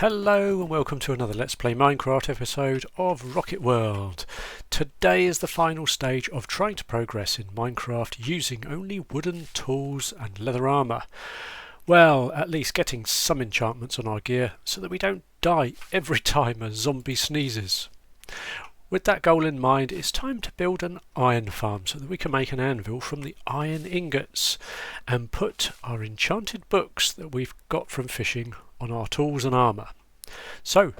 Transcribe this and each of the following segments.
Hello and welcome to another Let's Play Minecraft episode of Rocket World. Today is the final stage of trying to progress in Minecraft using only wooden tools and leather armour. Well, at least getting some enchantments on our gear so that we don't die every time a zombie sneezes. With that goal in mind, it's time to build an iron farm so that we can make an anvil from the iron ingots and put our enchanted books that we've got from fishing on our tools and armour. So,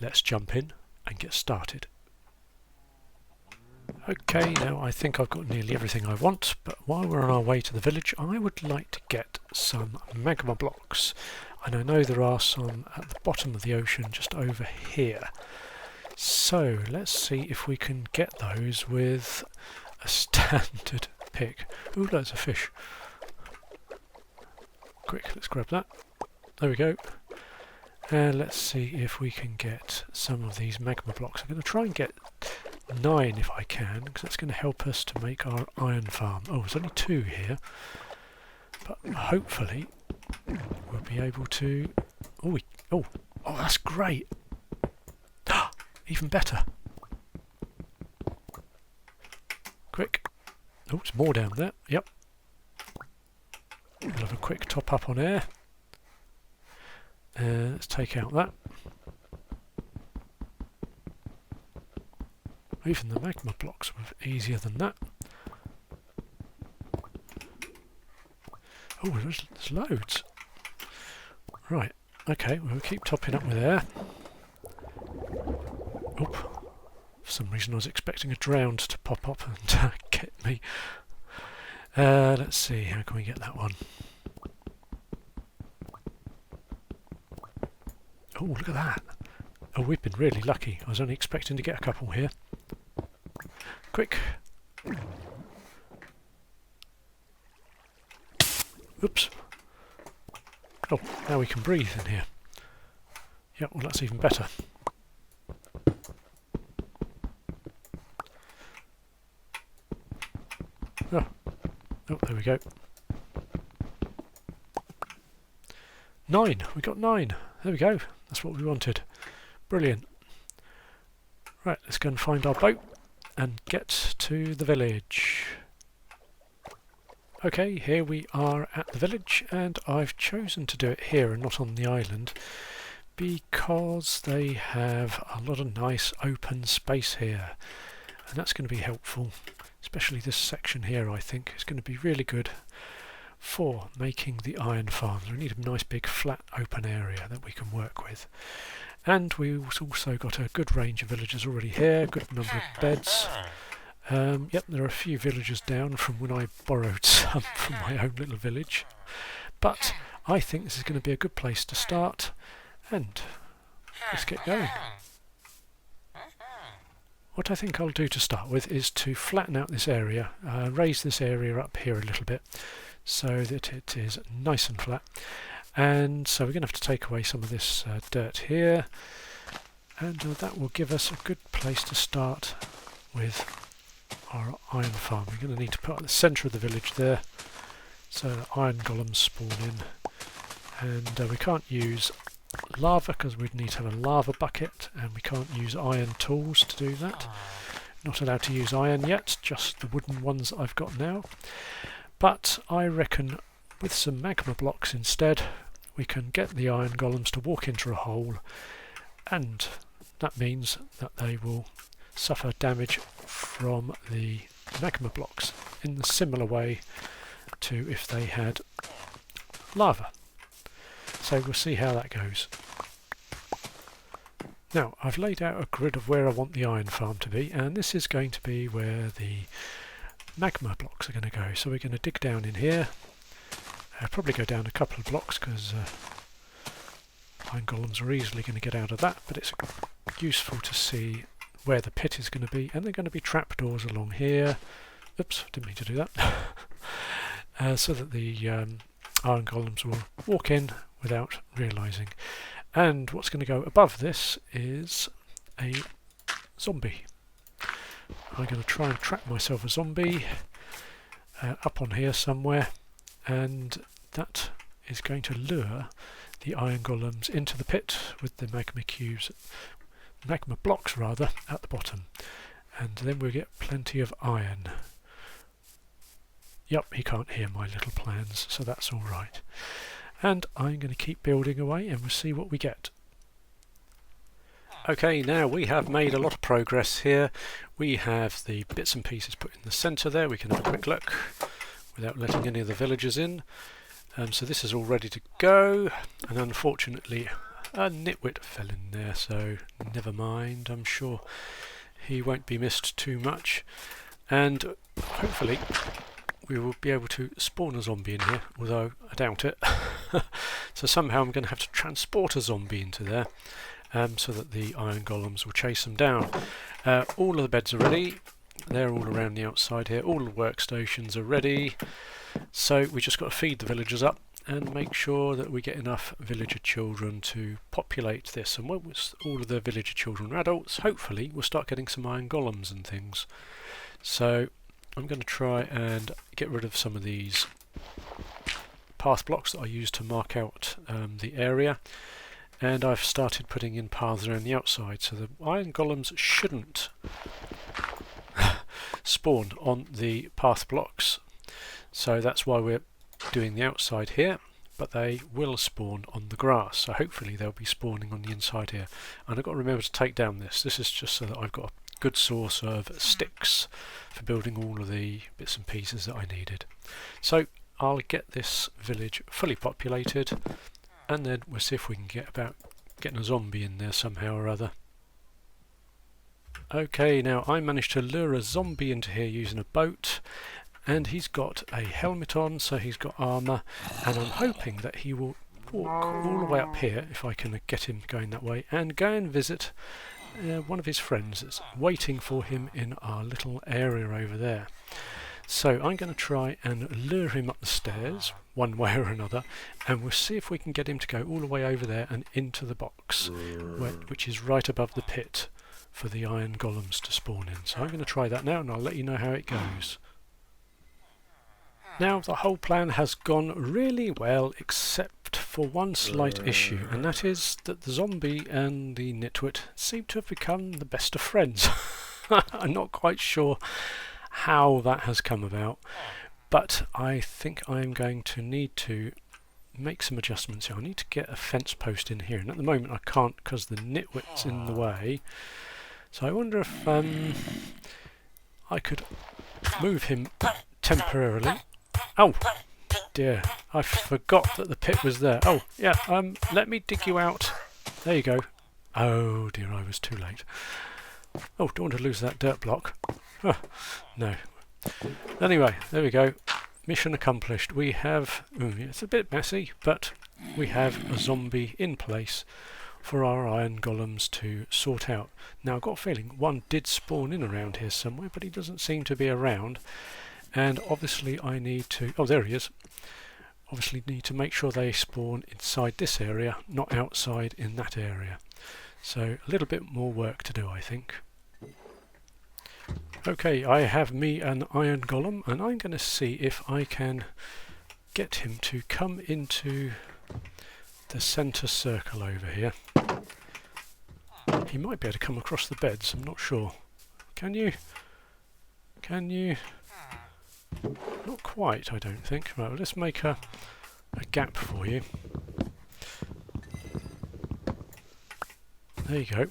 let's jump in and get started. Okay, now I think I've got nearly everything I want, but while we're on our way to the village, I would like to get some magma blocks. And I know there are some at the bottom of the ocean just over here. So let's see if we can get those with a standard pick. Ooh, loads of fish. Quick, let's grab that. There we go. And let's see if we can get some of these magma blocks. I'm going to try and get 9 if I can, because that's going to help us to make our iron farm. Oh, there's only 2 here. But hopefully we'll be able to... Oh, that's great! Even better. Quick. Oh, there's more down there. Yep. We'll have a quick top up on air. Let's take out that. Even the magma blocks were easier than that. Oh, there's loads. Right. Okay, we'll keep topping up with air. Oh, for some reason I was expecting a drowned to pop up and get me. Let's see, how can we get that one? Oh, look at that. Oh, we've been really lucky. I was only expecting to get a couple here. Quick. Oops. Oh, now we can breathe in here. Yeah, well that's even better. Oh, there we go. 9! We got 9! There we go. That's what we wanted. Brilliant. Right, let's go and find our boat and get to the village. Okay, here we are at the village, and I've chosen to do it here and not on the island because they have a lot of nice open space here, and that's going to be helpful. Especially this section here, I think, is going to be really good for making the iron farms. We need a nice big flat open area that we can work with. And we've also got a good range of villagers already here, a good number of beds. Yep, there are a few villagers down from when I borrowed some from my own little village. But I think this is going to be a good place to start, and let's get going. What I think I'll do to start with is to flatten out this area, raise this area up here a little bit so that it is nice and flat. And so we're going to have to take away some of this dirt here, and that will give us a good place to start with our iron farm. We're going to need to put at the centre of the village there so that iron golems spawn in, and we can't use lava because we'd need to have a lava bucket, and we can't use iron tools to do that. Not allowed to use iron yet, just the wooden ones that I've got now. But I reckon with some magma blocks instead we can get the iron golems to walk into a hole, and that means that they will suffer damage from the magma blocks in the similar way to if they had lava. So we'll see how that goes. Now, I've laid out a grid of where I want the iron farm to be, and this is going to be where the magma blocks are going to go. So we're going to dig down in here. Probably go down a couple of blocks because iron golems are easily going to get out of that, but it's useful to see where the pit is going to be, and they're going to be trapdoors along here. Oops, didn't mean to do that. So that the iron golems will walk in without realising. And what's going to go above this is a zombie. I'm going to try and trap myself a zombie up on here somewhere, and that is going to lure the iron golems into the pit with the magma blocks rather, at the bottom, and then we'll get plenty of iron. Yep, he can't hear my little plans, so that's all right. And I'm going to keep building away and we'll see what we get. Okay, now we have made a lot of progress here. We have the bits and pieces put in the centre there. We can have a quick look without letting any of the villagers in. So this is all ready to go, and unfortunately a nitwit fell in there, so never mind. I'm sure he won't be missed too much, and hopefully we will be able to spawn a zombie in here, although I doubt it. So somehow I'm going to have to transport a zombie into there, so that the iron golems will chase them down. All of the beds are ready. They're all around the outside here. All the workstations are ready. So we just got to feed the villagers up and make sure that we get enough villager children to populate this. And once all of the villager children are adults, hopefully we'll start getting some iron golems and things. So I'm going to try and get rid of some of these path blocks that I use to mark out the area. And I've started putting in paths around the outside, so the iron golems shouldn't spawn on the path blocks. So that's why we're doing the outside here, but they will spawn on the grass. So hopefully they'll be spawning on the inside here. And I've got to remember to take down this. This is just so that I've got a good source of sticks for building all of the bits and pieces that I needed. So I'll get this village fully populated, and then we'll see if we can get about getting a zombie in there somehow or other. Okay, now I managed to lure a zombie into here using a boat, and he's got a helmet on, so he's got armour, and I'm hoping that he will walk all the way up here, if I can get him going that way, and go and visit one of his friends that's waiting for him in our little area over there. So I'm going to try and lure him up the stairs one way or another, and we'll see if we can get him to go all the way over there and into the box, which is right above the pit for the iron golems to spawn in. So I'm going to try that now, and I'll let you know how it goes. Now the whole plan has gone really well, except for one slight issue, and that is that the zombie and the nitwit seem to have become the best of friends. I'm not quite sure how that has come about, but I think I'm going to need to make some adjustments here. I need to get a fence post in here, and at the moment I can't because the nitwit's in the way. So I wonder if I could move him temporarily. Oh dear, I forgot that the pit was there. Oh yeah, let me dig you out. There you go. Oh dear, I was too late. Oh, don't want to lose that dirt block. Oh, no. Anyway, there we go. Mission accomplished. We have... it's a bit messy, but we have a zombie in place for our iron golems to sort out. Now, I've got a feeling one did spawn in around here somewhere, but he doesn't seem to be around. And obviously I need to... oh, there he is. Obviously need to make sure they spawn inside this area, not outside in that area. So a little bit more work to do, I think. Okay, I have me an iron golem, and I'm going to see if I can get him to come into the centre circle over here. He might be able to come across the beds, I'm not sure. Can you? Can you? Not quite, I don't think. Right, well, let's make a gap for you. There you go.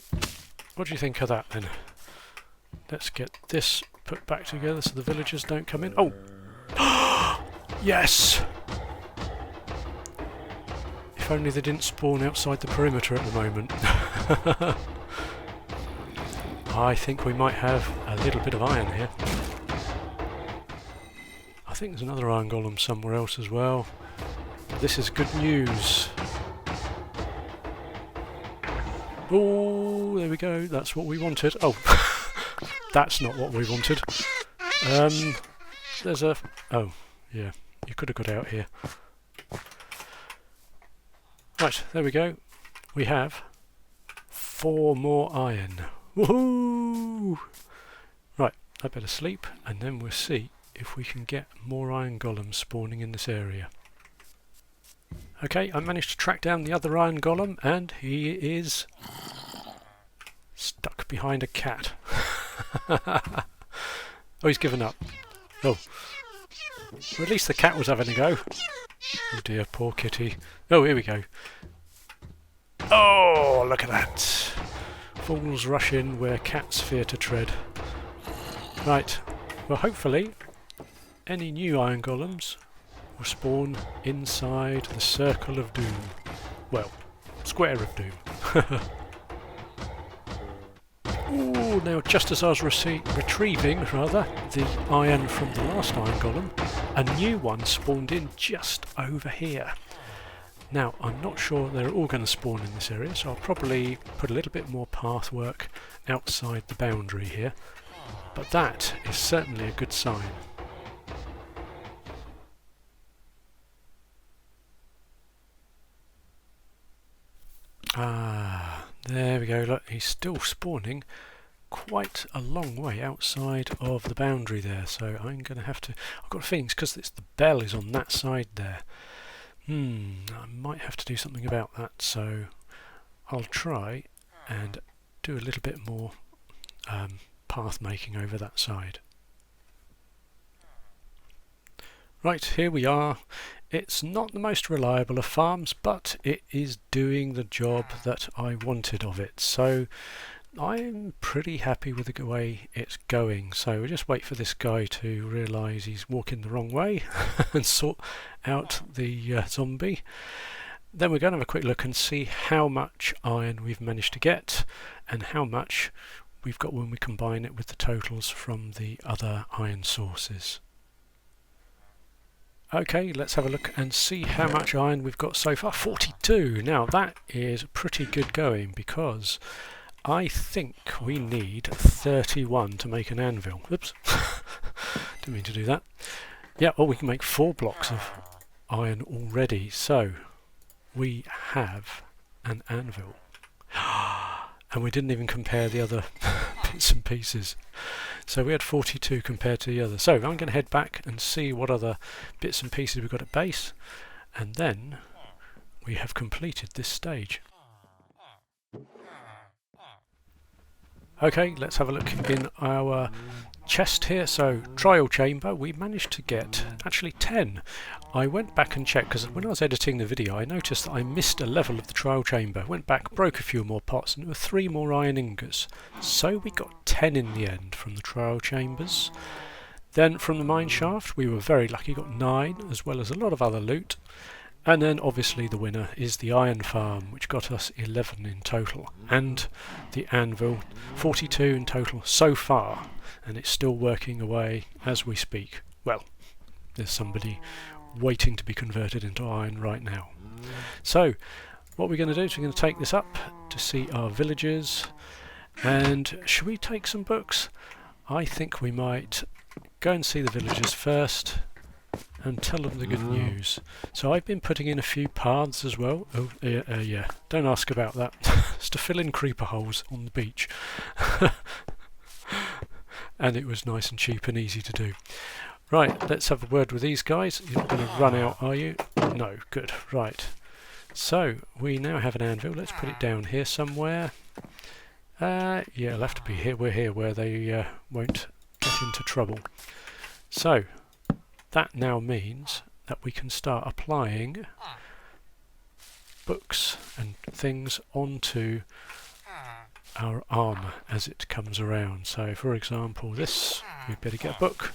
What do you think of that then? Let's get this put back together so the villagers don't come in. Oh! Yes! If only they didn't spawn outside the perimeter at the moment. I think we might have a little bit of iron here. I think there's another iron golem somewhere else as well. This is good news. Oh, there we go. That's what we wanted. Oh, that's not what we wanted. There's a... oh, yeah. You could have got out here. Right, there we go. We have 4 more iron. Woohoo! Right, I better sleep, and then we'll see if we can get more iron golems spawning in this area. Okay, I managed to track down the other iron golem, and he is stuck behind a cat. Oh, he's given up. Oh, well, at least the cat was having a go. Oh dear, poor kitty. Oh, here we go. Oh, look at that. Fools rush in where cats fear to tread. Right, well, hopefully any new iron golems will spawn inside the circle of doom. Well, square of doom. Ooh, now just as I was retrieving the iron from the last iron golem, a new one spawned in just over here. Now, I'm not sure they're all going to spawn in this area, so I'll probably put a little bit more path work outside the boundary here, but that is certainly a good sign. Ah, there we go, look, he's still spawning quite a long way outside of the boundary there, so I'm going to have to... I've got a feeling it's because the bell is on that side there. I might have to do something about that, so I'll try and do a little bit more path making over that side. Right, here we are. It's not the most reliable of farms, but it is doing the job that I wanted of it, so I'm pretty happy with the way it's going. So we'll just wait for this guy to realise he's walking the wrong way and sort out the zombie. Then we're going to have a quick look and see how much iron we've managed to get and how much we've got when we combine it with the totals from the other iron sources. Okay, let's have a look and see how much iron we've got so far. 42! Now that is pretty good going, because I think we need 31 to make an anvil. Oops, didn't mean to do that. Yeah, oh, we can make 4 blocks of iron already, so we have an anvil. And we didn't even compare the other bits and pieces. So we had 42 compared to the other. So I'm going to head back and see what other bits and pieces we've got at base, and then we have completed this stage. Okay, let's have a look in our chest here. So, trial chamber, we managed to get actually 10. I went back and checked, because when I was editing the video I noticed that I missed a level of the trial chamber. Went back, broke a few more pots, and there were 3 more iron ingots. So we got 10 in the end from the trial chambers. Then from the mine shaft we were very lucky, got 9, as well as a lot of other loot. And then obviously the winner is the iron farm, which got us 11 in total, and the anvil, 42 in total so far, and it's still working away as we speak. Well, there's somebody waiting to be converted into iron right now. So what we're going to do is we're going to take this up to see our villagers, and should we take some books? I think we might go and see the villagers first and tell them the good news. So I've been putting in a few paths as well. Oh, yeah, don't ask about that. It's to fill in creeper holes on the beach. And it was nice and cheap and easy to do. Right, let's have a word with these guys. You're not going to run out, are you? No, good. Right. So we now have an anvil. Let's put it down here somewhere. Yeah, it'll have to be here. We're here where they won't get into trouble. So that now means that we can start applying books and things onto our armour as it comes around. So for example this, we'd better get a book.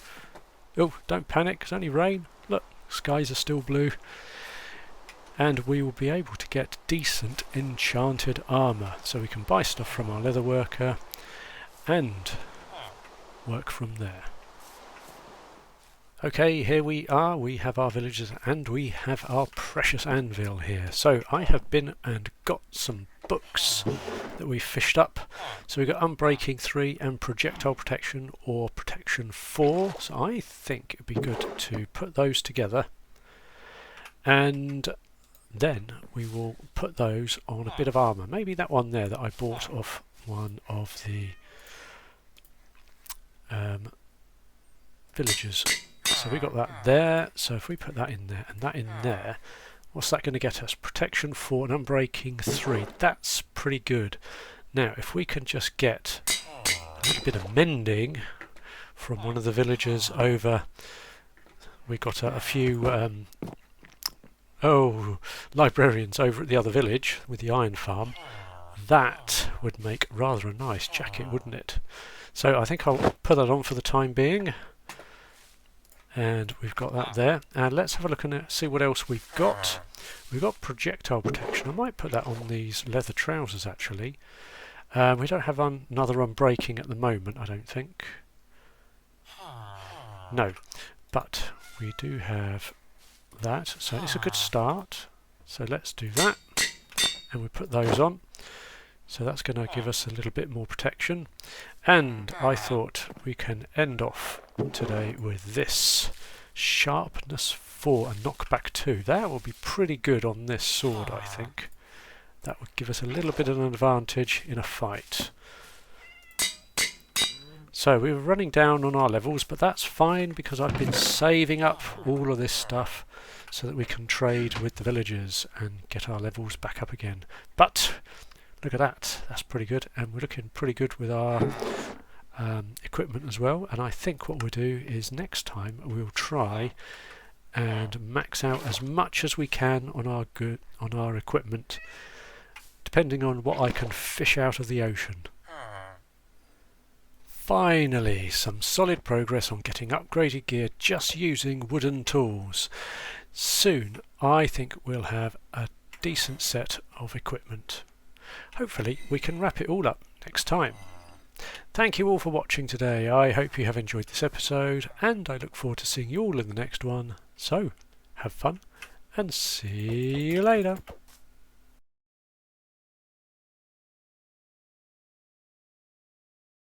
Oh, don't panic, it's only rain. Look, skies are still blue. And we will be able to get decent enchanted armour. So we can buy stuff from our leather worker and work from there. Okay, here we are, we have our villagers and we have our precious anvil here. So I have been and got some books that we fished up. So we've got Unbreaking 3 and Projectile Protection, or Protection 4. So I think it'd be good to put those together, and then we will put those on a bit of armour. Maybe that one there that I bought off one of the villagers. So we got that there, so if we put that in there and that in there, What's that going to get us? Protection 4 and unbreaking 3. That's pretty good. Now, if we can just get a little bit of mending from one of the villagers over... We got a few librarians over at the other village with the iron farm. That would make rather a nice jacket, wouldn't it? So I think I'll put that on for the time being. And we've got that there. And let's have a look and see what else we've got. We've got projectile protection. I might put that on these leather trousers actually. We don't have another unbreaking at the moment, I don't think. No, but we do have that, so it's a good start. So let's do that, and we put those on. So that's going to give us a little bit more protection. And I thought we can end off today with this. Sharpness 4 and knockback 2. That will be pretty good on this sword, I think. That would give us a little bit of an advantage in a fight. So we were running down on our levels, but that's fine because I've been saving up all of this stuff so that we can trade with the villagers and get our levels back up again. But look at that, that's pretty good, and we're looking pretty good with our equipment as well. And I think what we'll do is next time we'll try and max out as much as we can on our equipment, depending on what I can fish out of the ocean. Finally, some solid progress on getting upgraded gear just using wooden tools. Soon, I think we'll have a decent set of equipment. Hopefully, we can wrap it all up next time. Thank you all for watching today. I hope you have enjoyed this episode, and I look forward to seeing you all in the next one. So, have fun, and see you later.